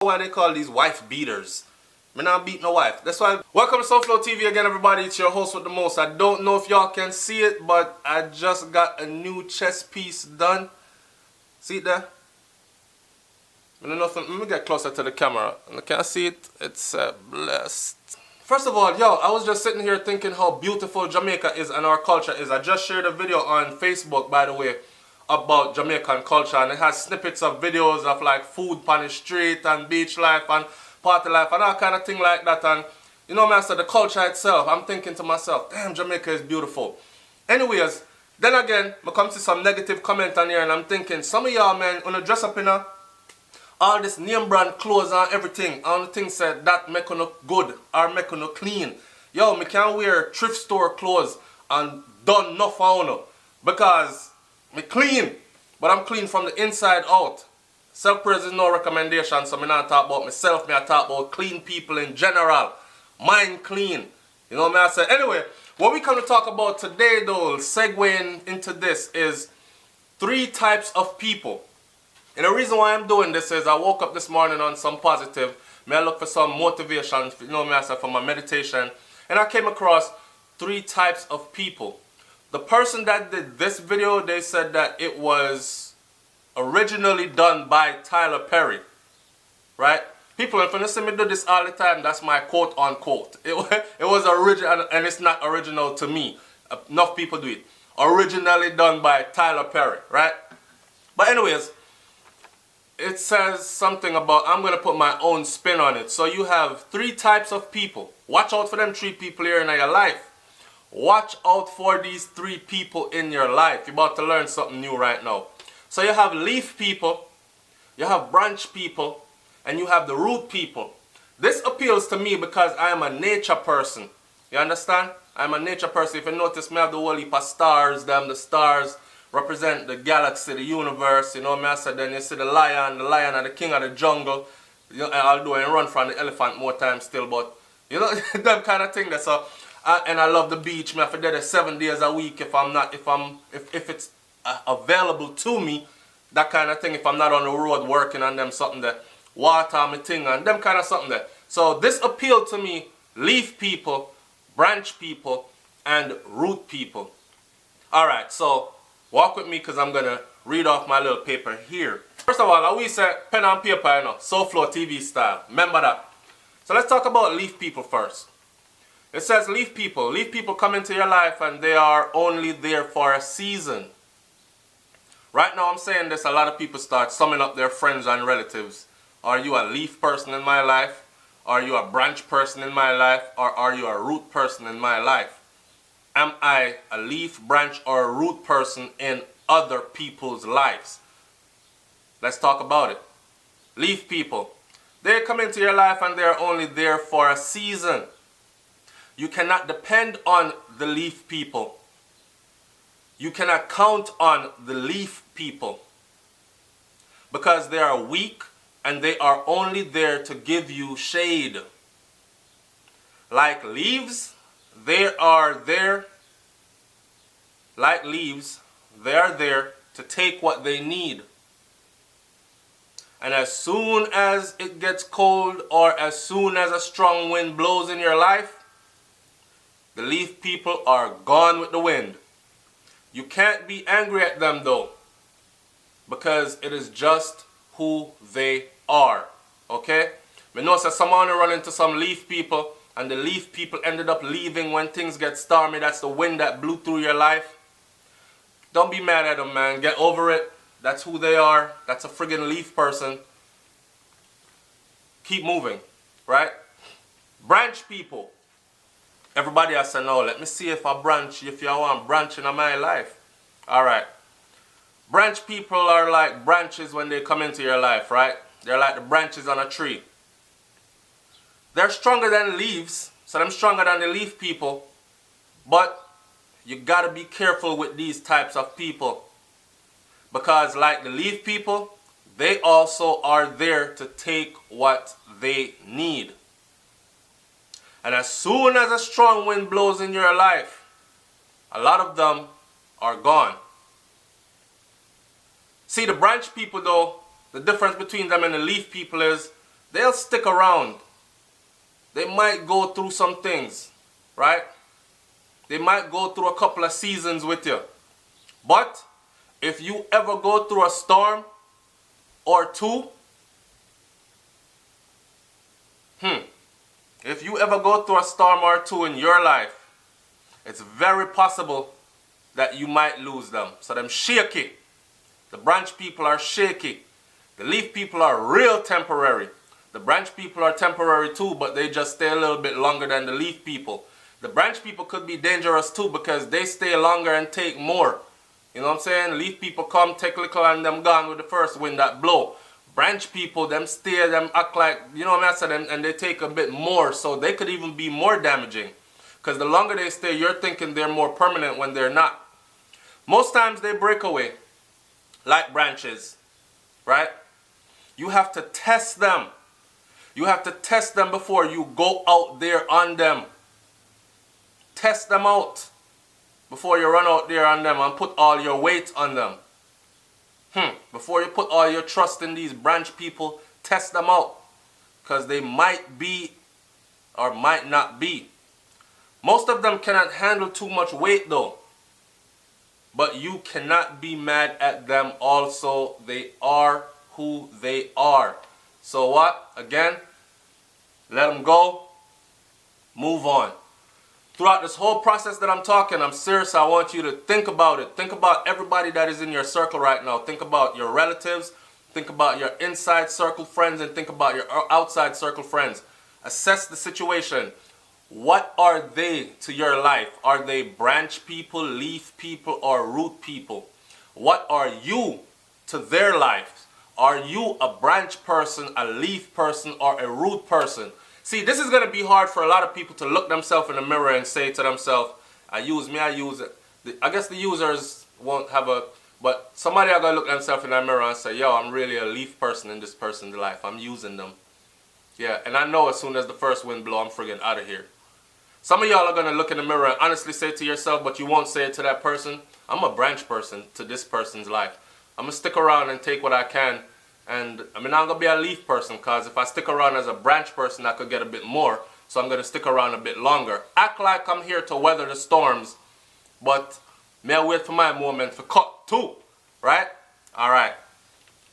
Why they call these wife beaters. Me not beat no wife. That's why. Welcome to SouFLoTV again, everybody. It's your host with the most. I don't know if y'all can see it, but I just got a new chess piece done. See it there? Let me get closer to the camera. Can I see it? It's blessed. First of all, yo, I was just sitting here thinking how beautiful Jamaica is and our culture is. I just shared a video on Facebook, by the way, about Jamaican culture, and it has snippets of videos of like food on the street and beach life and party life and all kind of thing like that. And you know, man, so the culture itself, I'm thinking to myself, damn, Jamaica is beautiful. Anyways, then again, I come to some negative comment on here, and I'm thinking, some of y'all, man, when you dress up in all this name brand clothes and everything, and the things said that make you look good or make you look clean. Yo, me can't wear thrift store clothes and done enough on you because me clean, but I'm clean from the inside out. Self-praise is no recommendation, so me not talk about myself, me I talk about clean people in general. Mind clean. You know what I say? Anyway, what we come to talk about today though, segueing into this, is 3 types of people. And the reason why I'm doing this is I woke up this morning on some positive. May I look for some motivation, you know me I say, for my meditation. And I came across 3 types of people. The person that did this video, they said that it was originally done by Tyler Perry, right? People, if you see me do this all the time, that's my quote unquote. It was original, and it's not original to me. Enough people do it. Originally done by Tyler Perry, right? But anyways, it says something about, I'm going to put my own spin on it. So you have 3 types of people. Watch out for them 3 people here in your life. Watch out for these 3 people in your life. You're about to learn something new right now. So you have leaf people, you have branch people, and you have the root people. This appeals to me because I am a nature person. You understand? I'm a nature person. If you notice, me have the whole heap of stars. The stars represent the galaxy, the universe. You know what I said? Then you see the lion are the king of the jungle. You know, although I run from the elephant more times still, but you know, that kind of thing. So, and I love the beach. Me, I have there 7 days a week if it's available to me, that kind of thing. If I'm not on the road working on them something that water me thing and them kind of something that. So this appealed to me: leaf people, branch people, and root people. All right, so walk with me because I'm gonna read off my little paper here. First of all, I always say pen and paper, you know, SouFLoTV style. Remember that. So let's talk about leaf people first. It says leaf people. Leaf people come into your life and they are only there for a season. Right now I'm saying this, a lot of people start summing up their friends and relatives. Are you a leaf person in my life? Are you a branch person in my life? Or are you a root person in my life? Am I a leaf, branch, or a root person in other people's lives? Let's talk about it. Leaf people. They come into your life and they're only there for a season. You cannot depend on the leaf people. You cannot count on the leaf people because they are weak and they are only there to give you shade. Like leaves, they are there. Like leaves, they are there to take what they need. And as soon as it gets cold or as soon as a strong wind blows in your life, the leaf people are gone with the wind. You can't be angry at them though, because it is just who they are. Okay? We know that someone run into some leaf people and the leaf people ended up leaving when things get stormy. That's the wind that blew through your life. Don't be mad at them, man. Get over it. That's who they are. That's a friggin' leaf person. Keep moving, right? Branch people. Everybody has to know, let me see if I branch, if you want branching in my life. Alright. Branch people are like branches when they come into your life, right? They're like the branches on a tree. They're stronger than leaves, so they're stronger than the leaf people. But you gotta be careful with these types of people. Because like the leaf people, they also are there to take what they need. And as soon as a strong wind blows in your life, a lot of them are gone. See, the branch people though, the difference between them and the leaf people is they'll stick around. They might go through some things, right? They might go through a couple of seasons with you. But if you ever go through a storm or two, if you ever go through a storm or two in your life, it's very possible that you might lose them. So them shaky. The branch people are shaky. The leaf people are real temporary. The branch people are temporary too, but they just stay a little bit longer than the leaf people. The branch people could be dangerous too because they stay longer and take more. You know what I'm saying? Leaf people come, take little, and them gone with the first wind that blow. Branch people, them stay, them act like, you know what I mean, and they take a bit more, so they could even be more damaging. Because the longer they stay, you're thinking they're more permanent when they're not. Most times they break away, like branches, right? You have to test them. You have to test them before you go out there on them. Test them out before you run out there on them and put all your weight on them. Before you put all your trust in these branch people, test them out. Because they might be or might not be. Most of them cannot handle too much weight though. But you cannot be mad at them also. They are who they are. So what? Again, let them go. Move on. Throughout this whole process that I'm talking, I'm serious. I want you to think about it. Think about everybody that is in your circle right now. Think about your relatives. Think about your inside circle friends. And think about your outside circle friends. Assess the situation. What are they to your life? Are they branch people, leaf people, or root people? What are you to their life? Are you a branch person, a leaf person, or a root person? See, this is going to be hard for a lot of people to look themselves in the mirror and say to themselves, I use it. I guess the users won't have a, but somebody are going to look themselves in that mirror and say, yo, I'm really a leaf person in this person's life. I'm using them. Yeah, and I know as soon as the first wind blow, I'm friggin' out of here. Some of y'all are going to look in the mirror and honestly say to yourself, but you won't say it to that person, I'm a branch person to this person's life. I'm going to stick around and take what I can. And I'm not going to be a leaf person because if I stick around as a branch person, I could get a bit more. So I'm going to stick around a bit longer. Act like I'm here to weather the storms, but may I wait for my moment for cut too, right? All right.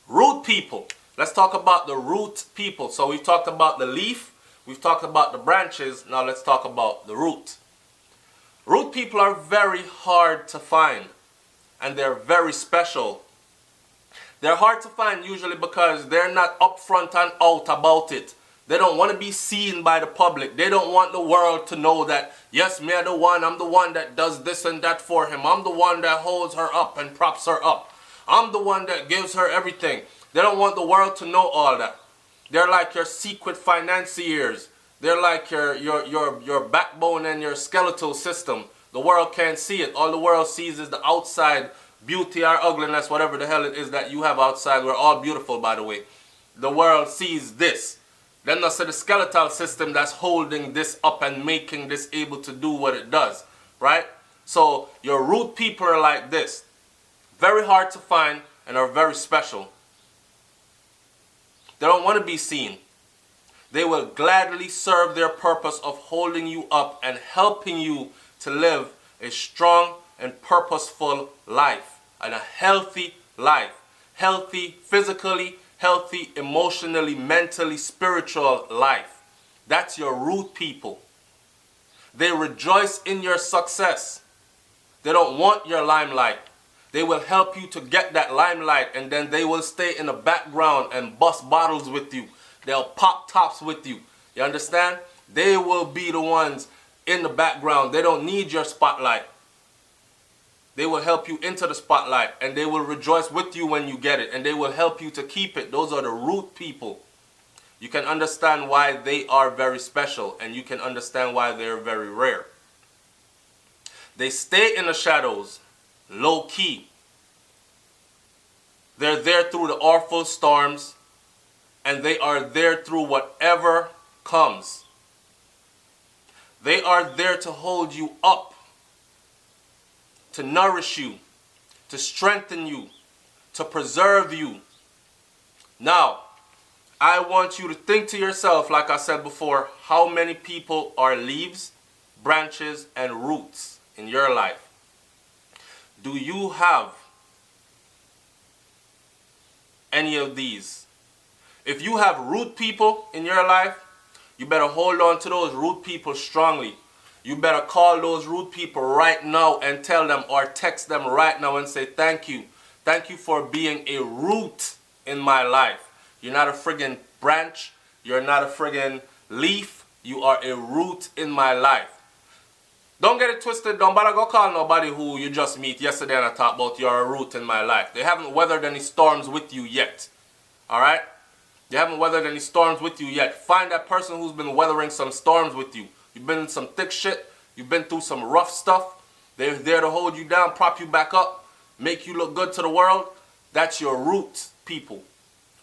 Root people. Let's talk about the root people. So we've talked about the leaf. We've talked about the branches. Now let's talk about the root. Root people are very hard to find. And they're very special. They're hard to find usually because they're not upfront and out about it. They don't want to be seen by the public. They don't want the world to know that, yes, me the one, I'm the one that does this and that for him. I'm the one that holds her up and props her up. I'm the one that gives her everything. They don't want the world to know all that. They're like your secret financiers. They're like your backbone and your skeletal system. The world can't see it. All the world sees is the outside beauty or ugliness, whatever the hell it is that you have outside. We're all beautiful, by the way. The world sees this. Then that's the skeletal system that's holding this up and making this able to do what it does, right? So your root people are like this. Very hard to find and are very special. They don't want to be seen. They will gladly serve their purpose of holding you up and helping you to live a strong and purposeful life. And a healthy life. Healthy physically, healthy emotionally, mentally, spiritual life. That's your root people. They rejoice in your success. They don't want your limelight. They will help you to get that limelight, and then they will stay in the background and bust bottles with you. They'll pop tops with you. You understand? They will be the ones in the background. They don't need your spotlight. They will help you into the spotlight, and they will rejoice with you when you get it, and they will help you to keep it. Those are the root people. You can understand why they are very special, and you can understand why they're very rare. They stay in the shadows, low key. They're there through the awful storms, and they are there through whatever comes. They are there to hold you up, to nourish you, to strengthen you, to preserve you. Now, I want you to think to yourself, like I said before, how many people are leaves, branches, and roots in your life? Do you have any of these? If you have root people in your life, you better hold on to those root people strongly. You better call those root people right now and tell them, or text them right now and say thank you. Thank you for being a root in my life. You're not a friggin' branch. You're not a friggin' leaf. You are a root in my life. Don't get it twisted. Don't bother go call nobody who you just meet yesterday and I talk about you're a root in my life. They haven't weathered any storms with you yet. Alright? They haven't weathered any storms with you yet. Find that person who's been weathering some storms with you. You've been in some thick shit. You've been through some rough stuff. They're there to hold you down, prop you back up, make you look good to the world. That's your root people.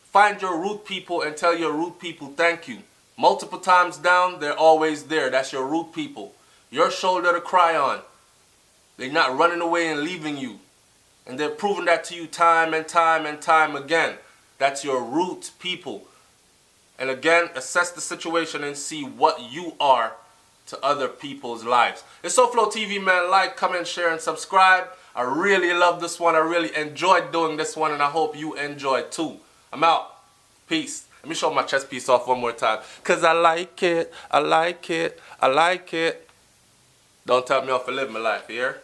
Find your root people and tell your root people thank you. Multiple times down, they're always there. That's your root people. Your shoulder to cry on. They're not running away and leaving you. And they're proving that to you time and time and time again. That's your root people. And again, assess the situation and see what you are to other people's lives. It's SouFLoTV, man. Like, comment, share, and subscribe. I really love this one. I really enjoyed doing this one, and I hope you enjoyed too. I'm out. Peace. Let me show my chest piece off one more time. Because I like it. I like it. I like it. Don't tell me off to live my life, here.